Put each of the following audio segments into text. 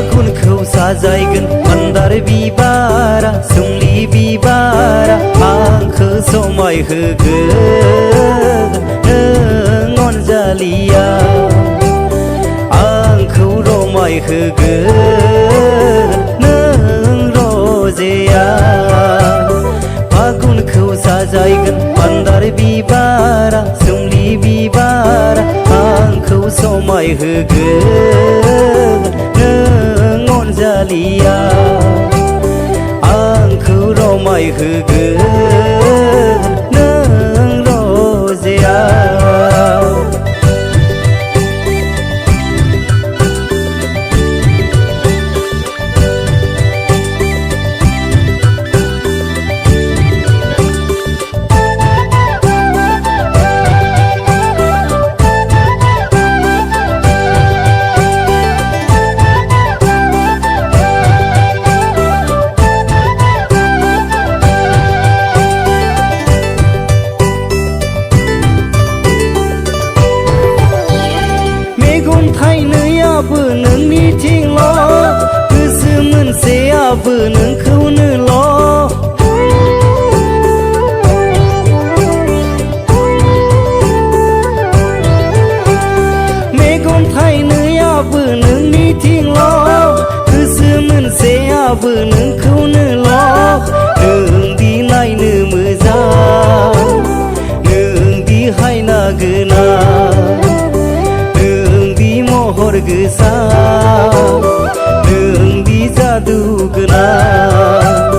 फागुनखौ साजायगोन मान्दार बिबारा सोमलि बिबारा आंखौ समाय होगोन नों अनजालिया आंखौ रमाय होगोन नों रजेया फागुनखौ साजायगोन मान्दार बिबारा सोमलि बिबारा आंखौ समाय होगोन नों अनजालिया आंखौ रमाय होगोन नों रजेया थाइनैयाबो नोंनिथिंल' गोसो मोनसेयाबो नोंखौनोल' मेगन थाइनैयाबो नोंनिथिंल' गोसो मोनसेयाबो नोंखौनोल' नोंदि नायनो मोजां नोंदि हायना गोनां महर गोसा नोंदि जादु गोनां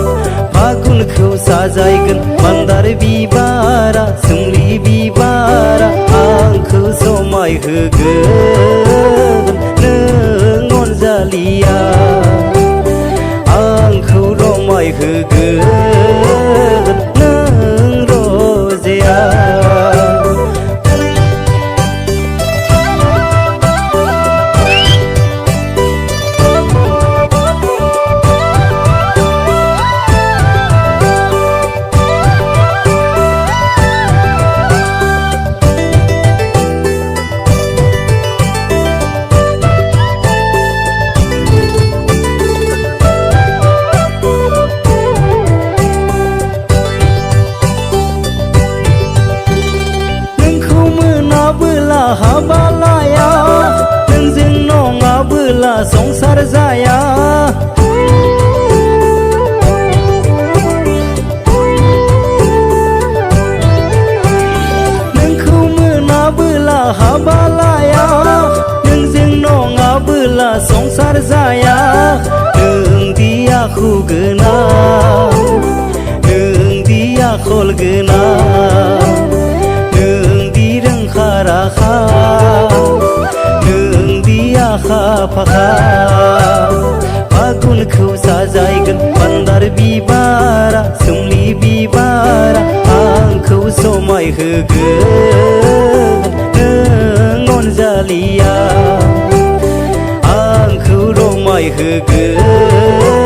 फागुनखौ साजायगोन मान्दार बिबारा सोमलि बिबारा आंखौ समाय होगोन नों अनजालिया आंखौ रमाय होगोन नों रजेया हाबालाया नोंजों नङाबोला संसार जाया नोंखौ मोनाबोला हाबालाया नोंजों नङाबोला संसार जाया नोंदि आखु गोनां नोंदि आखल गोनां राखा नोंदि आखा फाखा फागुनखौ साजायगोन मान्दार बिबारा सोमलि बिबारा आंखौ समाय होगोन नों अनजालिया आंखौ रमाय होगोन